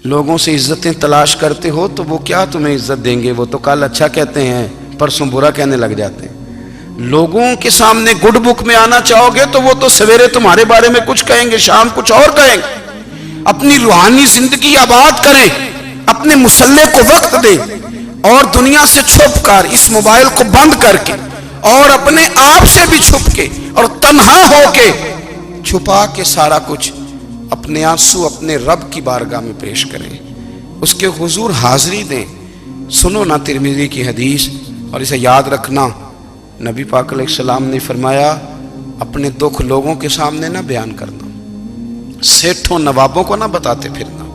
لوگوں سے عزتیں تلاش کرتے ہو تو وہ کیا تمہیں عزت دیں گے؟ وہ تو کل اچھا کہتے ہیں، پرسوں برا کہنے لگ جاتے ہیں۔ لوگوں کے سامنے گڈ بک میں آنا چاہو گے تو وہ تو سویرے تمہارے بارے میں کچھ کہیں گے، شام کچھ اور کہیں گے۔ اپنی روحانی زندگی آباد کریں، اپنے مسلح کو وقت دیں، اور دنیا سے چھپ کر اس موبائل کو بند کر کے اور اپنے آپ سے بھی چھپ کے اور تنہا ہو کے چھپا کے سارا کچھ اپنے آنسو اپنے رب کی بارگاہ میں پیش کریں، اس کے حضور حاضری دیں۔ سنو نا ترمذی کی حدیث، اور اسے یاد رکھنا، نبی پاک علیہ السلام نے فرمایا اپنے دکھ لوگوں کے سامنے نہ بیان کرنا، سیٹھوں نوابوں کو نہ بتاتے پھرنا،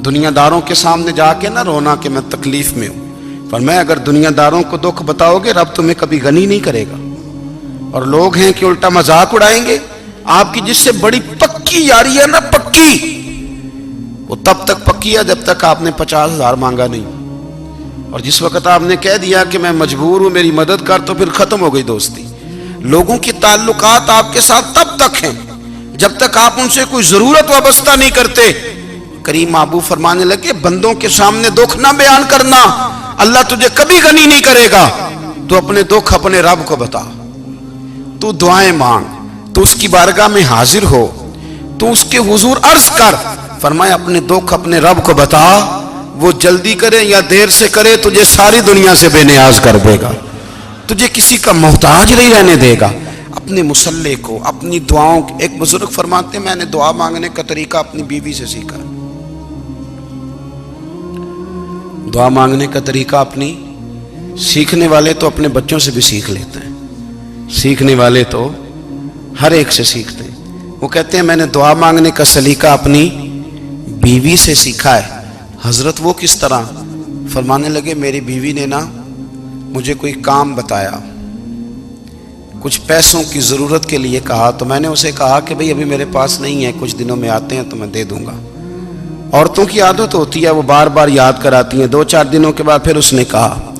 دنیا داروں کے سامنے جا کے نہ رونا کہ میں تکلیف میں ہوں۔ فرمایا اگر دنیا داروں کو دکھ بتاؤ گے رب تمہیں کبھی غنی نہیں کرے گا۔ اور لوگ ہیں کہ الٹا مذاق اڑائیں گے آپ کی، جس سے بڑی پکی یاری ہے نا، پکی، وہ تب تک پکی ہے جب تک آپ نے 50,000 مانگا نہیں، اور جس وقت آپ نے کہہ دیا کہ میں مجبور ہوں میری مدد کر، تو پھر ختم ہو گئی دوستی۔ لوگوں کے تعلقات آپ کے ساتھ تب تک ہیں جب تک آپ ان سے کوئی ضرورت وابستہ نہیں کرتے۔ کریم محبوب فرمانے لگے بندوں کے سامنے دکھ نہ بیان کرنا، اللہ تجھے کبھی غنی نہیں کرے گا۔ تو اپنے دکھ اپنے رب کو بتا، تو دعائیں مانگ، تو اس کی بارگاہ میں حاضر ہو، تو اس کے حضور عرض کر۔ فرمایا اپنے دکھ اپنے رب کو بتا، وہ جلدی کرے یا دیر سے کرے تجھے ساری دنیا سے بے نیاز کر دے گا، تجھے کسی کا محتاج نہیں رہنے دے گا۔ اپنے مسلح کو، اپنی دعاؤں، ایک بزرگ فرماتے ہیں میں نے دعا مانگنے کا طریقہ اپنی بیوی سے سیکھا، دعا مانگنے کا طریقہ اپنی، سیکھنے والے تو اپنے بچوں سے بھی سیکھ لیتے ہیں، سیکھنے والے تو ہر ایک سے سیکھتے ہیں۔ وہ کہتے ہیں میں نے دعا مانگنے کا سلیقہ اپنی بیوی سے سیکھا ہے۔ حضرت وہ کس طرح؟ فرمانے لگے میری بیوی نے نا مجھے کوئی کام بتایا، کچھ پیسوں کی ضرورت کے لیے کہا، تو میں نے اسے کہا کہ بھئی ابھی میرے پاس نہیں ہے، کچھ دنوں میں آتے ہیں تو میں دے دوں گا۔ عورتوں کی عادت ہوتی ہے وہ بار بار یاد کراتی ہیں، 2-4 دنوں کے بعد پھر اس نے کہا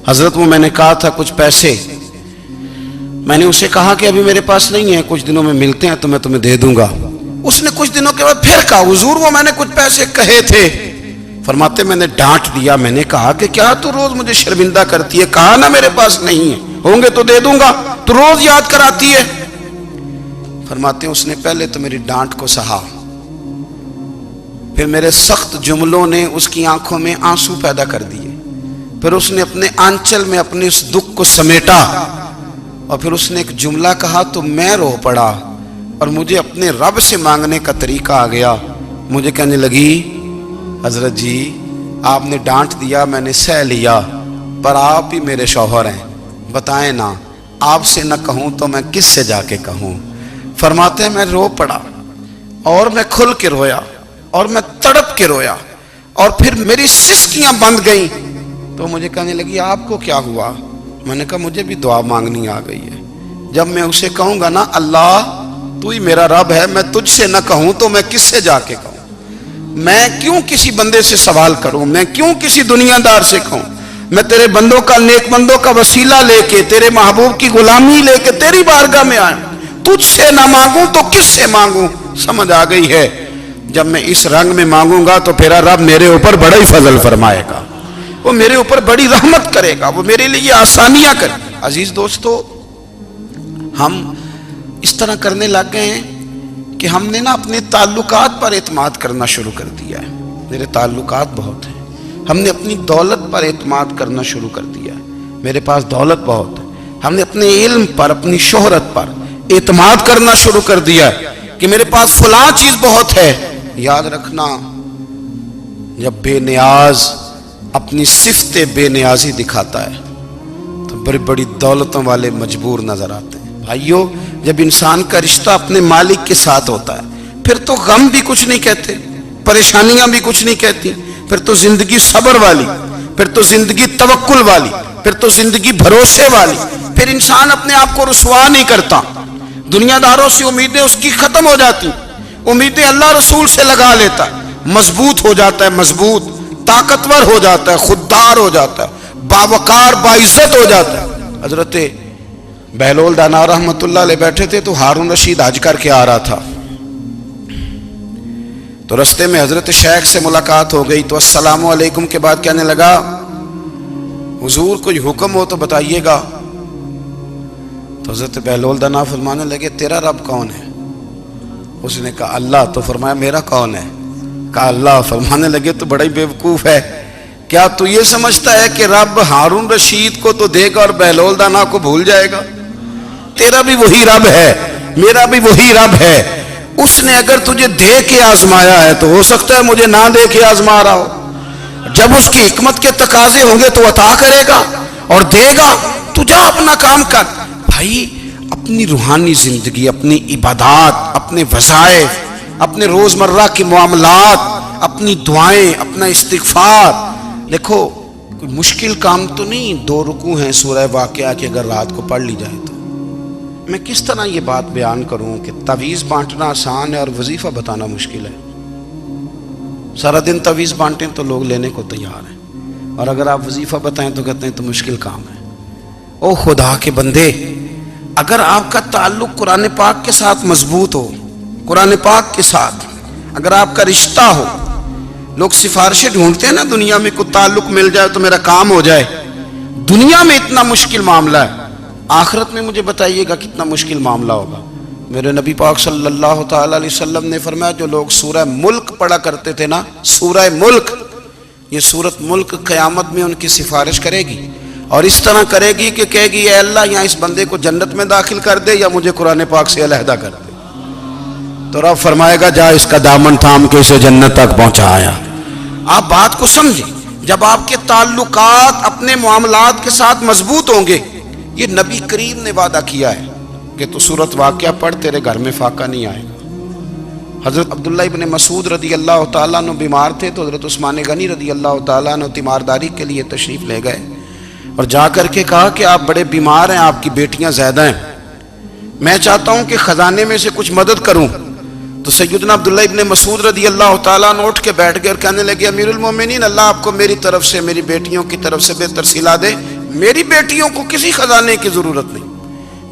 حضرت وہ میں نے کہا تھا کچھ پیسے، میں نے اسے کہا کہ ابھی میرے پاس نہیں ہے، کچھ دنوں میں ملتے ہیں تو میں تمہیں دے دوں گا۔ اس نے کچھ دنوں کے بعد پھر کہا حضور وہ میں نے کچھ پیسے کہے تھے۔ فرماتے میں نے ڈانٹ دیا، میں نے کہا کہ کیا تو روز مجھے شرمندہ کرتی ہے، کہا نا میرے پاس نہیں ہے، ہوں گے تو دے دوں گا، تو روز یاد کراتی ہے۔ فرماتے ہیں اس نے پہلے تو میری ڈانٹ کو سہا، پھر میرے سخت جملوں نے اس کی آنکھوں میں آنسو پیدا کر دیے، پھر اس نے اپنے آنچل میں اپنے اس دکھ کو سمیٹا، اور پھر اس نے ایک جملہ کہا تو میں رو پڑا، اور مجھے اپنے رب سے مانگنے کا طریقہ آ گیا۔ مجھے کہنے لگی حضرت جی آپ نے ڈانٹ دیا میں نے سہ لیا، پر آپ ہی میرے شوہر ہیں، بتائیں نا آپ سے نہ کہوں تو میں کس سے جا کے کہوں۔ فرماتے ہیں میں رو پڑا، اور میں کھل کے رویا، اور میں تڑپ کے رویا، اور پھر میری سسکیاں بند گئیں۔ تو مجھے کہنے لگی آپ کو کیا ہوا؟ میں نے کہا مجھے بھی دعا مانگنی آ گئی ہے، جب میں اسے کہوں گا نا اللہ تو ہی میرا رب ہے، میں تجھ سے نہ کہوں تو میں کس سے جا کے کہوں؟ میں کیوں کسی بندے سے سوال کروں؟ میں کیوں کسی دنیا دار سے کہوں؟ میں تیرے بندوں کا، نیک بندوں کا وسیلہ لے کے، تیرے محبوب کی غلامی لے کے تیری بارگاہ میں آیا، تجھ سے نہ مانگوں تو کس سے مانگوں؟ سمجھ آ گئی ہے؟ جب میں اس رنگ میں مانگوں گا تو پھر رب میرے اوپر بڑا ہی فضل فرمائے گا، وہ میرے اوپر بڑی رحمت کرے گا، وہ میرے لیے آسانیاں کرے گا۔ عزیز دوستو، ہم اس طرح کرنے لگ گئے ہیں کہ ہم نے نا اپنے تعلقات پر اعتماد کرنا شروع کر دیا ہے۔ میرے تعلقات بہت ہیں، ہم نے اپنی دولت پر اعتماد کرنا شروع کر دیا ہے، میرے پاس دولت بہت ہے۔ ہم نے اپنے علم پر، اپنی شہرت پر اعتماد کرنا شروع کر دیا ہے کہ میرے پاس فلاں چیز بہت ہے۔ یاد رکھنا جب بے نیاز اپنی صفت بے نیازی دکھاتا ہے تو بڑی بڑی دولتوں والے مجبور نظر آتے ہیں۔ بھائیو جب انسان کا رشتہ اپنے مالک کے ساتھ ہوتا ہے پھر تو غم بھی کچھ نہیں کہتے، پریشانیاں بھی کچھ نہیں کہتی، پھر تو زندگی صبر والی، پھر تو زندگی توکل والی، پھر تو زندگی بھروسے والی، پھر انسان اپنے آپ کو رسوا نہیں کرتا، دنیا داروں سے امیدیں اس کی ختم ہو جاتی، امیدیں اللہ رسول سے لگا لیتا ہے، مضبوط ہو جاتا ہے، مضبوط، طاقتور ہو جاتا ہے، خوددار ہو جاتا ہے، باوقار باعزت ہو جاتا ہے۔ حضرت بہلول دانا رحمت اللہ علیہ بیٹھے تھے تو ہارون رشید حج کر کے آ رہا تھا، تو رستے میں حضرت شیخ سے ملاقات ہو گئی تو السلام علیکم کے بعد کہنے لگا حضور کوئی حکم ہو تو بتائیے گا. تو حضرت بہلول دانا فرمانے لگے تیرا رب کون ہے؟ اس نے کہا اللہ. تو فرمایا میرا کون ہے؟ کہا اللہ. فرمانے لگے تو بڑا ہی بیوقوف ہے، کیا تو یہ سمجھتا ہے کہ رب ہارون رشید کو تو دے گا اور بہلول دانا کو بھول جائے گا؟ تیرا بھی وہی رب ہے، میرا بھی وہی رب ہے. اس نے اگر تجھے دے کے آزمایا ہے تو ہو سکتا ہے مجھے نہ دے کے آزما رہا ہو. جب اس کی حکمت کے تقاضے ہوں گے تو عطا کرے گا اور دے گا. تو جا اپنا کام کر. بھائی اپنی روحانی زندگی، اپنی عبادات، اپنے وظائف، اپنے روزمرہ کے معاملات، اپنی دعائیں، اپنا استغفار. دیکھو کوئی مشکل کام تو نہیں 2 رکوع ہیں سورہ واقعہ کہ اگر رات کو پڑھ لی جائے تو. میں کس طرح یہ بات بیان کروں کہ تعویذ بانٹنا آسان ہے اور وظیفہ بتانا مشکل ہے. سارا دن تعویذ بانٹیں تو لوگ لینے کو تیار ہیں، اور اگر آپ وظیفہ بتائیں تو کہتے ہیں تو مشکل کام ہے. او خدا کے بندے، اگر آپ کا تعلق قرآن پاک کے ساتھ مضبوط ہو، قرآن پاک کے ساتھ اگر آپ کا رشتہ ہو، لوگ سفارشیں ڈھونڈتے ہیں نا دنیا میں، کوئی تعلق مل جائے تو میرا کام ہو جائے. دنیا میں اتنا مشکل معاملہ ہے، آخرت میں مجھے بتائیے گا کتنا مشکل معاملہ ہوگا. میرے نبی پاک صلی اللہ تعالی علیہ وسلم نے فرمایا جو لوگ سورہ ملک پڑھا کرتے تھے نا، سورہ ملک، یہ سورت ملک قیامت میں ان کی سفارش کرے گی، اور اس طرح کرے گی کہ کہے گی اے اللہ یہاں اس بندے کو جنت میں داخل کر دے یا مجھے قرآن پاک سے علیحدہ کر دے. تو رب فرمائے گا جا اس کا دامن تھام کے اسے جنت تک پہنچایا. آپ بات کو سمجھیں، جب آپ کے تعلقات اپنے معاملات کے ساتھ مضبوط ہوں گے، یہ نبی کریم نے وعدہ کیا ہے کہ تو سورت واقعہ پڑھ تیرے گھر میں فاقہ نہیں آئے گا. حضرت عبداللہ ابن مسعود رضی اللہ تعالیٰ عنہ بیمار تھے تو حضرت عثمان غنی رضی اللہ تعالیٰ عنہ تیمارداری کے لیے تشریف لے گئے اور جا کر کے کہا کہ آپ بڑے بیمار ہیں، آپ کی بیٹیاں زیادہ ہیں، میں چاہتا ہوں کہ خزانے میں سے کچھ مدد کروں. تو سیدنا عبداللہ ابن مسعود رضی اللہ تعالیٰ عنہ اٹھ کے بیٹھ گئے اور کہنے لگے امیر المومنین، اللہ آپ کو میری طرف سے، میری بیٹیوں کی طرف سے بہتر صلہ دے. میری بیٹیوں کو کسی خزانے کی ضرورت نہیں،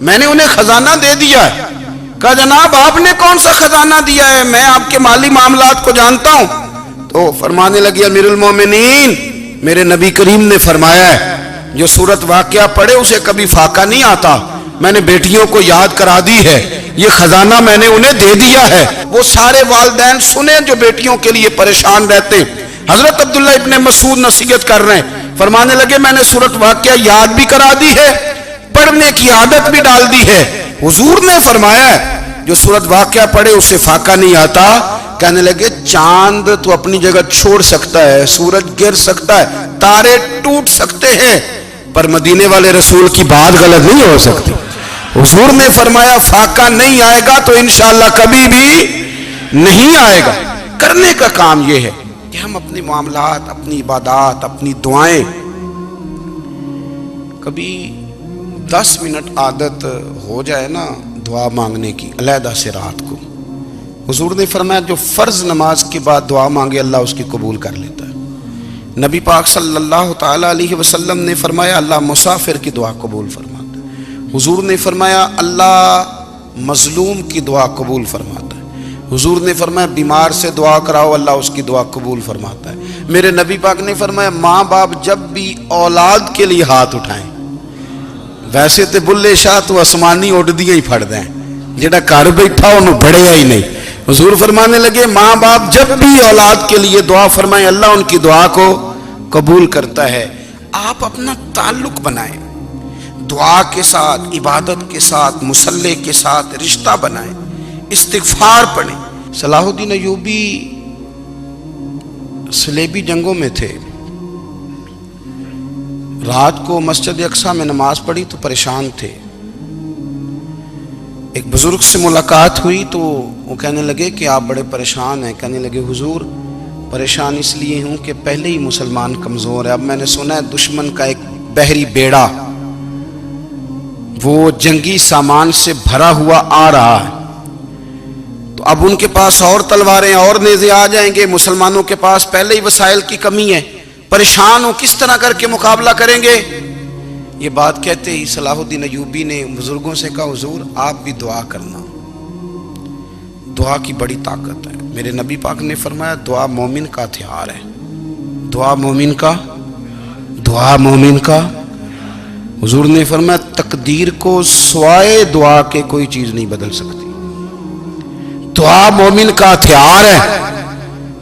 میں نے انہیں خزانہ دے دیا ہے. کہا جناب آپ نے کون سا خزانہ دیا ہے، میں آپ کے مالی معاملات کو جانتا ہوں. تو فرمانے لگے امیر المومنین، میرے نبی کریم نے فرمایا ہے جو سورت واقعہ پڑھے اسے کبھی فاقہ نہیں آتا. میں نے بیٹیوں کو یاد کرا دی ہے، یہ خزانہ میں نے انہیں دے دیا ہے. وہ سارے والدین سنیں جو بیٹیوں کے لیے پریشان رہتے. حضرت عبداللہ ابن مسعود نصیحت کر رہے ہیں، فرمانے لگے میں نے سورت واقعہ یاد بھی کرا دی ہے، پڑھنے کی عادت بھی ڈال دی ہے. حضور نے فرمایا ہے جو سورت واقعہ پڑھے اسے فاقہ نہیں آتا. کہنے لگے چاند تو اپنی جگہ چھوڑ سکتا ہے، سورج گر سکتا ہے، تارے ٹوٹ سکتے ہیں، پر مدینے والے رسول کی بات غلط نہیں ہو سکتی. حضور نے فرمایا فاقہ نہیں آئے گا تو انشاءاللہ کبھی بھی نہیں آئے گا. کرنے کا کام یہ ہے کہ ہم اپنے معاملات، اپنی عبادات، اپنی دعائیں، کبھی 10 منٹ عادت ہو جائے نا دعا مانگنے کی علیحدہ سے رات کو. حضور نے فرمایا جو فرض نماز کے بعد دعا مانگے اللہ اس کی قبول کر لیتا ہے. نبی پاک صلی اللہ تعالی علیہ وسلم نے فرمایا اللہ مسافر کی دعا قبول فرماتا ہے. حضور نے فرمایا اللہ مظلوم کی دعا قبول فرماتا ہے. حضور نے فرمایا بیمار سے دعا کراؤ اللہ اس کی دعا قبول فرماتا ہے. میرے نبی پاک نے فرمایا ماں باپ جب بھی اولاد کے لیے ہاتھ اٹھائیں، ویسے تے بلے شاہ تو آسمانی اڈ دیا ہی پھڑ دیں، جڑا گھر بیٹھا انہوں بڑھیا ہی نہیں. حضور فرمانے لگے ماں باپ جب بھی اولاد کے لیے دعا فرمائیں اللہ ان کی دعا کو قبول کرتا ہے. آپ اپنا تعلق بنائیں دعا کے ساتھ، عبادت کے ساتھ، مصلی کے ساتھ رشتہ بنائیں، استغفار پڑھیں. صلاح الدین ایوبی صلیبی جنگوں میں تھے، رات کو مسجد اقصیٰ میں نماز پڑھی تو پریشان تھے. ایک بزرگ سے ملاقات ہوئی تو وہ کہنے لگے کہ آپ بڑے پریشان ہیں. کہنے لگے حضور پریشان اس لیے ہوں کہ پہلے ہی مسلمان کمزور ہے، اب میں نے سنا ہے دشمن کا ایک بحری بیڑا وہ جنگی سامان سے بھرا ہوا آ رہا ہے، تو اب ان کے پاس اور تلواریں اور نیزے آ جائیں گے، مسلمانوں کے پاس پہلے ہی وسائل کی کمی ہے، پریشان ہو کس طرح کر کے مقابلہ کریں گے. یہ بات کہتے ہی صلاح الدین ایوبی نے بزرگوں سے کہا حضور آپ بھی دعا کرنا. دعا کی بڑی طاقت ہے. میرے نبی پاک نے فرمایا دعا مومن کا ہتھیار ہے. دعا مومن کا. حضور نے فرمایا تقدیر کو سوائے دعا کے کوئی چیز نہیں بدل سکتی. دعا مومن کا ہتھیار ہے.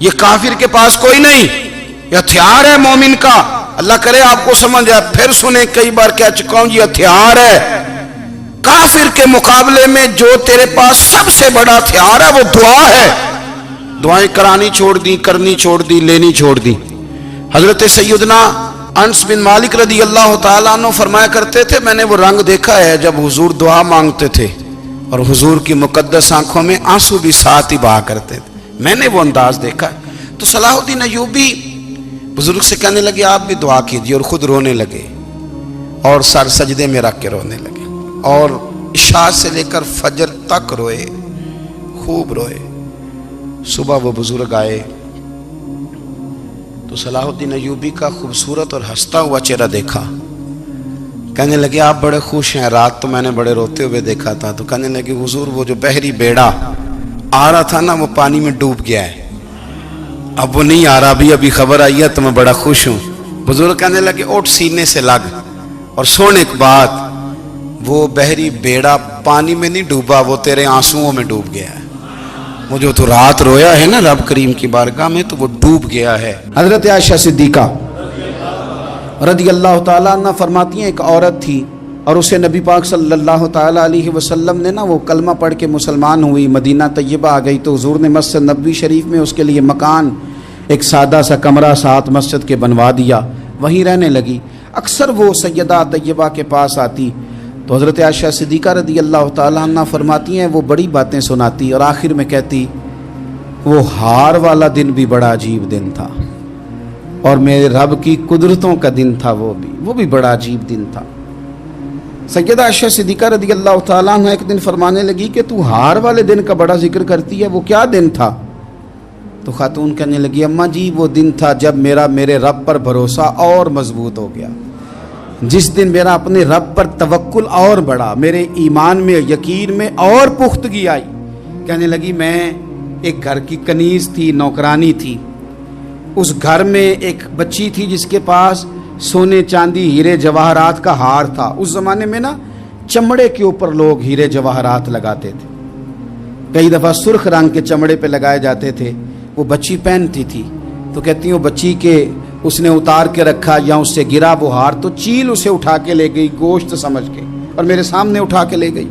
یہ کافر کے پاس کوئی نہیں، یہ ہتھیار ہے مومن کا. اللہ کرے آپ کو سمجھ آئے. پھر سنیں، کئی بار کہہ چکا ہوں یہ ہتھیار ہے. کافر کے مقابلے میں جو تیرے پاس سب سے بڑا ہتھیار ہے وہ دعا ہے. دعائیں کرانی چھوڑ دی، کرنی چھوڑ دی، لینی چھوڑ دی. حضرت سیدنا انس بن مالک رضی اللہ تعالیٰ عنہ فرمایا کرتے تھے میں نے وہ رنگ دیکھا ہے جب حضور دعا مانگتے تھے اور حضور کی مقدس آنکھوں میں آنسو بھی ساتھ ہی بہا کرتے تھے. میں نے وہ انداز دیکھا ہے. تو صلاح الدین ایوبی بزرگ سے کہنے لگے آپ بھی دعا کیجیے، اور خود رونے لگے اور سر سجدے میں رکھ کے رونے لگے اور عشاء سے لے کر فجر تک روئے، خوب روئے. صبح وہ بزرگ آئے تو صلاح الدین ایوبی کا خوبصورت اور ہنستا ہوا چہرہ دیکھا. کہنے لگے آپ بڑے خوش ہیں، رات تو میں نے بڑے روتے ہوئے دیکھا تھا. تو کہنے لگے حضور وہ جو بحری بیڑا آ رہا تھا نا وہ پانی میں ڈوب گیا ہے، اب وہ نہیں آ رہا. ابھی خبر آئی ہے تو میں بڑا خوش ہوں. بزرگ کہنے لگے اٹھ سینے سے لگ اور سن ایک بات، وہ بحری بیڑا پانی میں نہیں ڈوبا، وہ تیرے آنسوؤں میں ڈوب گیا ہے. وہ جو تو رات رویا ہے نا رب کریم کی بارگاہ میں تو وہ ڈوب گیا ہے. حضرت عائشہ صدیقہ رضی اللہ تعالیٰ عنہ فرماتی ہیں ایک عورت تھی اور اسے نبی پاک صلی اللہ تعالیٰ علیہ وسلم نے نا وہ کلمہ پڑھ کے مسلمان ہوئی، مدینہ طیبہ آ گئی تو حضور نے مسجد نبوی شریف میں اس کے لیے مکان، ایک سادہ سا کمرہ ساتھ مسجد کے بنوا دیا، وہیں رہنے لگی. اکثر وہ سیدہ طیبہ کے پاس آتی تو حضرت عائشہ صدیقہ رضی اللہ تعالیٰ عنہ فرماتی ہیں وہ بڑی باتیں سناتی اور آخر میں کہتی وہ ہار والا دن بھی بڑا عجیب دن تھا اور میرے رب کی قدرتوں کا دن تھا، وہ بھی بڑا عجیب دن تھا. سیدہ عائشہ صدیقہ رضی اللہ تعالیٰ عنہ ایک دن فرمانے لگی کہ تو ہار والے دن کا بڑا ذکر کرتی ہے، وہ کیا دن تھا؟ تو خاتون کہنے لگی اماں جی وہ دن تھا جب میرے رب پر بھروسہ اور مضبوط ہو گیا، جس دن میرا اپنے رب پر توکل اور بڑھا، میرے ایمان میں یقین میں اور پختگی آئی. کہنے لگی میں ایک گھر کی کنیز تھی، نوکرانی تھی. اس گھر میں ایک بچی تھی جس کے پاس سونے چاندی ہیرے جواہرات کا ہار تھا. اس زمانے میں نا چمڑے کے اوپر لوگ ہیرے جواہرات لگاتے تھے، کئی دفعہ سرخ رنگ کے چمڑے پہ لگائے جاتے تھے. وہ بچی پہنتی تھی تو کہتی ہیں وہ بچی کے اس نے اتار کے رکھا یا اس سے گرا وہ ہار تو چیل اسے اٹھا کے لے گئی گوشت سمجھ کے اور میرے سامنے اٹھا کے لے گئی.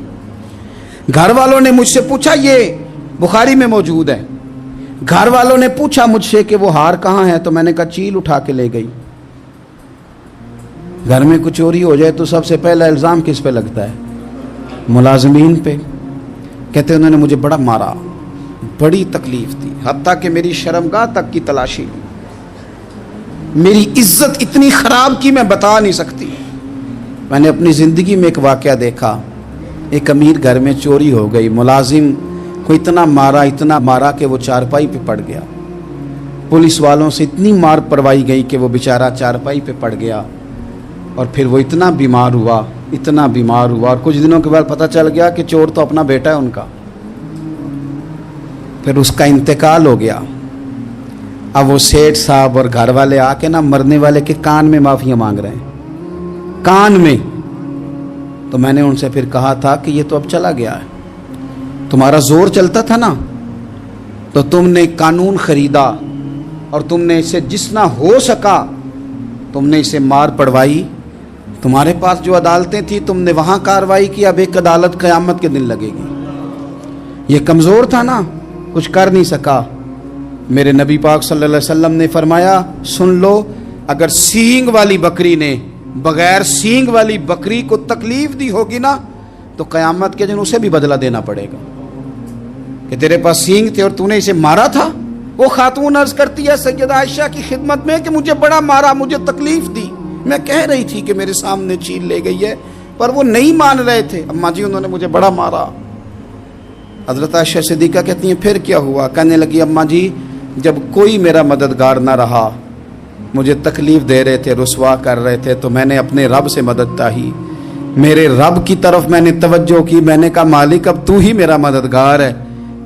گھر والوں نے مجھ سے پوچھا، یہ بخاری میں موجود ہے، گھر والوں نے پوچھا مجھ سے کہ وہ ہار کہاں ہے تو میں نے کہا چیل اٹھا کے لے گئی. گھر میں کچھ چوری ہو جائے تو سب سے پہلا الزام کس پہ لگتا ہے؟ ملازمین پہ. کہتے انہوں نے مجھے بڑا مارا، بڑی تکلیف تھی، حتیٰ کہ میری شرمگاہ تک کی تلاشی، میری عزت اتنی خراب کی میں بتا نہیں سکتی. میں نے اپنی زندگی میں ایک واقعہ دیکھا، ایک امیر گھر میں چوری ہو گئی، ملازم کو اتنا مارا کہ وہ چارپائی پہ پڑ گیا. پولیس والوں سے اتنی مار پروائی گئی کہ وہ بیچارہ چارپائی پہ پڑ گیا اور پھر وہ اتنا بیمار ہوا اور کچھ دنوں کے بعد پتہ چل گیا کہ چور تو اپنا بیٹا ہے ان کا. پھر اس کا انتقال ہو گیا. اب وہ سیٹھ صاحب اور گھر والے آ کے نا مرنے والے کے کان میں معافیاں مانگ رہے ہیں، کان میں. تو میں نے ان سے پھر کہا تھا کہ یہ تو اب چلا گیا ہے، تمہارا زور چلتا تھا نا تو تم نے قانون خریدا اور تم نے اسے جتنا ہو سکا تم نے اسے مار پڑوائی. تمہارے پاس جو عدالتیں تھیں تم نے وہاں کارروائی کی، اب ایک عدالت قیامت کے دن لگے گی. یہ کمزور تھا نا، کچھ کر نہیں سکا. میرے نبی پاک صلی اللہ علیہ وسلم نے فرمایا سن لو، اگر سینگ والی بکری نے بغیر سینگ والی بکری کو تکلیف دی ہوگی نا تو قیامت کے دن اسے بھی بدلہ دینا پڑے گا کہ تیرے پاس سینگ تھے اور تو نے اسے مارا تھا. وہ خاتون عرض کرتی ہے سیدہ عائشہ کی خدمت میں کہ مجھے بڑا مارا، مجھے تکلیف دی. میں کہہ رہی تھی کہ میرے سامنے چیل لے گئی ہے پر وہ نہیں مان رہے تھے. اماں جی انہوں نے مجھے بڑا مارا. حضرت عائشہ صدیقہ کہتی ہیں پھر کیا ہوا؟ کہنے لگی اماں جی جب کوئی میرا مددگار نہ رہا، مجھے تکلیف دے رہے تھے، رسوا کر رہے تھے، تو میں نے اپنے رب سے مدد چاہی، میرے رب کی طرف میں نے توجہ کی. میں نے کہا مالک اب تو ہی میرا مددگار ہے،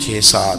6-7,